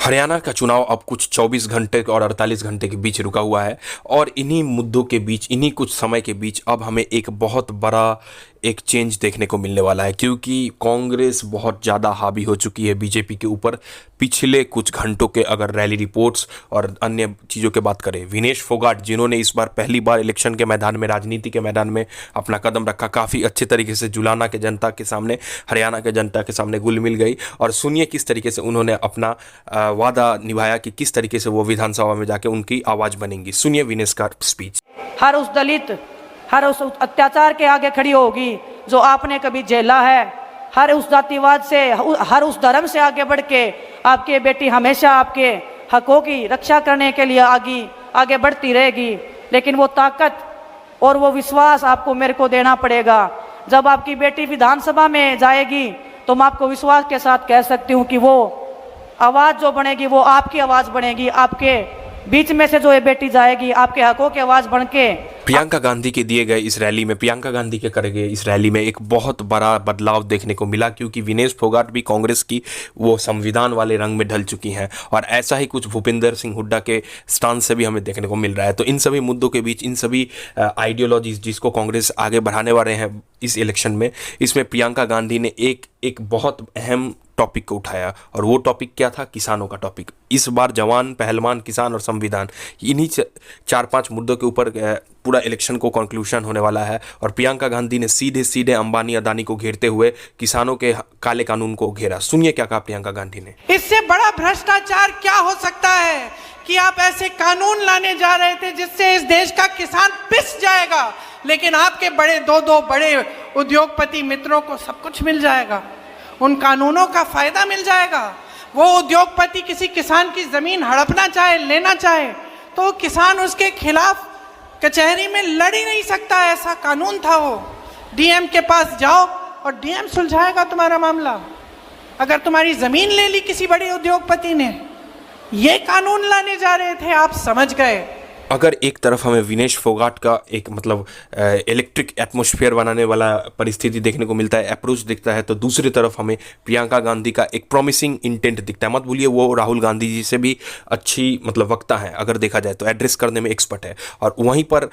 हरियाणा का चुनाव अब कुछ 24 घंटे और 48 घंटे के बीच रुका हुआ है और इन्हीं मुद्दों के बीच, इन्हीं कुछ समय के बीच अब हमें एक बहुत बड़ा एक चेंज देखने को मिलने वाला है, क्योंकि कांग्रेस बहुत ज़्यादा हावी हो चुकी है बीजेपी के ऊपर। पिछले कुछ घंटों के अगर रैली रिपोर्ट्स और अन्य चीज़ों की बात करें, विनेश फोगाट जिन्होंने इस बार पहली बार इलेक्शन के मैदान में, राजनीति के मैदान में अपना कदम रखा, काफ़ी अच्छे तरीके से जुलाना के जनता के सामने, हरियाणा के जनता के सामने घुल मिल गई। और सुनिए किस तरीके से उन्होंने अपना वादा निभाया कि किस तरीके से वो विधानसभा में जाके उनकी आवाज़ बनेंगी। सुनिए विनेश का स्पीच। हर उस दलित, हर उस अत्याचार के आगे खड़ी होगी जो आपने कभी झेला है। हर उस जातिवाद से, हर उस धर्म से आगे बढ़ के आपकी बेटी हमेशा आपके हकों की रक्षा करने के लिए आगे बढ़ती रहेगी। लेकिन वो ताकत और वो विश्वास आपको मेरे को देना पड़ेगा। जब आपकी बेटी विधानसभा में जाएगी तो मैं आपको विश्वास के साथ कह सकती हूँ कि वो आवाज़ जो बनेगी वो आपकी आवाज़ बनेगी। आपके बीच में से जो ये बेटी जाएगी, आपके हकों की आवाज़ बन के। प्रियंका गांधी के दिए गए इस रैली में, प्रियंका गांधी के करे गए इस रैली में एक बहुत बड़ा बदलाव देखने को मिला, क्योंकि विनेश फोगाट भी कांग्रेस की वो संविधान वाले रंग में ढल चुकी हैं और ऐसा ही कुछ भूपिंदर सिंह हुड्डा के स्टांस से भी हमें देखने को मिल रहा है। तो इन सभी मुद्दों के बीच, इन सभी आइडियोलॉजीज जिसको कांग्रेस आगे बढ़ाने वाले हैं इस इलेक्शन में, इसमें प्रियंका गांधी ने एक बहुत अहम टॉपिक को उठाया। और वो टॉपिक क्या था? किसानों का टॉपिक। इस बार जवान, पहलवान, किसान और संविधान, इन्हीं 4-5 मुद्दों के ऊपर पूरा इलेक्शन को कंक्लूजन होने वाला है। और प्रियंका गांधी ने सीधे सीधे अंबानी अदानी को घेरते हुए किसानों के काले कानून को घेरा। सुनिए क्या कहा प्रियंका गांधी ने। इससे बड़ा भ्रष्टाचार क्या हो सकता है कि आप ऐसे कानून लाने जा रहे थे जिससे इस देश का किसान पिस जाएगा, लेकिन आपके बड़े दो बड़े उद्योगपति मित्रों को सब कुछ मिल जाएगा, उन कानूनों का फायदा मिल जाएगा। वो उद्योगपति किसी किसान की जमीन हड़पना चाहे, लेना चाहे, तो किसान उसके खिलाफ कचहरी में लड़ ही नहीं सकता। ऐसा कानून था वो। डीएम के पास जाओ और डीएम सुलझाएगा तुम्हारा मामला। अगर तुम्हारी जमीन ले ली किसी बड़े उद्योगपति ने, ये कानून लाने जा रहे थे, आप समझ गए। अगर एक तरफ हमें विनेश फोगाट का एक इलेक्ट्रिक एटमॉस्फेयर बनाने वाला परिस्थिति देखने को मिलता है, अप्रोच दिखता है, तो दूसरी तरफ हमें प्रियंका गांधी का एक प्रॉमिसिंग इंटेंट दिखता है। मत भूलिए वो राहुल गांधी जी से भी अच्छी वक्ता है, अगर देखा जाए तो एड्रेस करने में एक्सपर्ट है। और वहीं पर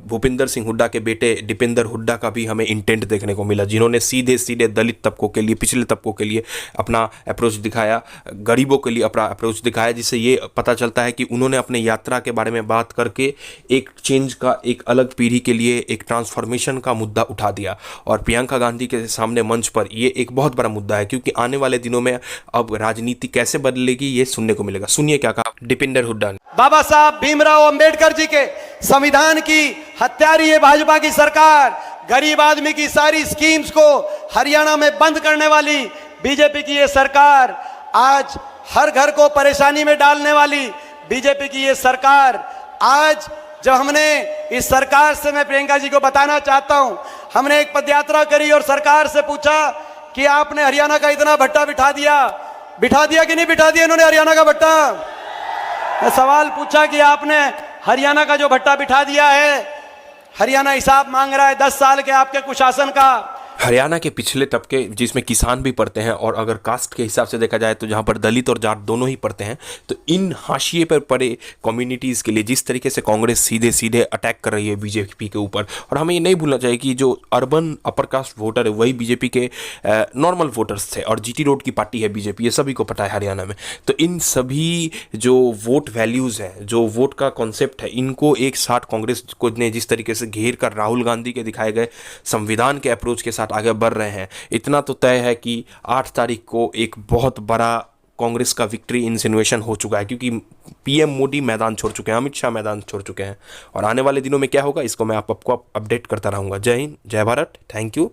भूपिंदर सिंह हुड्डा के बेटे दीपेंद्र हुड्डा का भी हमें इंटेंट देखने को मिला, जिन्होंने सीधे सीधे दलित तबकों के लिए, पिछले तबकों के लिए अपना अप्रोच दिखाया, गरीबों के लिए अपना अप्रोच दिखाया, जिससे ये पता चलता है कि उन्होंने अपने यात्रा के बारे में बात करके एक चेंज का, एक अलग पीढ़ी के लिए एक ट्रांसफॉर्मेशन का मुद्दा उठा दिया। और प्रियंका गांधी के सामने मंच पर ये एक बहुत बड़ा मुद्दा है, क्योंकि आने वाले दिनों में अब राजनीति कैसे बदलेगी ये सुनने को मिलेगा। सुनिए क्या कहा दीपेंद्र हुड्डा ने। बाबा साहब भीमराव अंबेडकर जी के संविधान की हत्यारी है भाजपा की सरकार। गरीब आदमी की सारी स्कीम्स को हरियाणा में बंद करने वाली बीजेपी की ये सरकार, आज हर घर को परेशानी में डालने वाली बीजेपी की ये सरकार, आज जब हमने इस सरकार से, मैं प्रियंका जी को बताना चाहता हूं, हमने एक पदयात्रा करी और सरकार से पूछा कि आपने हरियाणा का इतना भट्टा बिठा दिया कि नहीं बिठा दिया इन्होंने हरियाणा का भट्टा। मैं सवाल पूछा कि आपने हरियाणा का जो भट्टा बिठा दिया है, हरियाणा हिसाब मांग रहा है 10 साल के आपके कुशासन का। हरियाणा के पिछले तबके जिसमें किसान भी पढ़ते हैं, और अगर कास्ट के हिसाब से देखा जाए तो जहां पर दलित और जाट दोनों ही पढ़ते हैं, तो इन हाशिए पर पड़े कम्युनिटीज़ के लिए जिस तरीके से कांग्रेस सीधे सीधे अटैक कर रही है बीजेपी के ऊपर। और हमें ये नहीं भूलना चाहिए कि जो अर्बन अपर कास्ट वोटर है वही बीजेपी के नॉर्मल वोटर्स थे, और जीटी रोड की पार्टी है बीजेपी, ये सभी को पता है हरियाणा में। तो इन सभी जो वोट वैल्यूज़ हैं, जो वोट का कॉन्सेप्ट है, इनको एक साथ कांग्रेस को ने जिस तरीके से घेर कर राहुल गांधी के दिखाए गए संविधान के अप्रोच के साथ आगे बढ़ रहे हैं, इतना तो तय है कि 8 तारीख को एक बहुत बड़ा कांग्रेस का विक्ट्री इंसिनुएशन हो चुका है, क्योंकि पीएम मोदी मैदान छोड़ चुके हैं, अमित शाह मैदान छोड़ चुके हैं। और आने वाले दिनों में क्या होगा इसको मैं आपको अपडेट करता रहूंगा। जय हिंद, जय भारत, थैंक यू।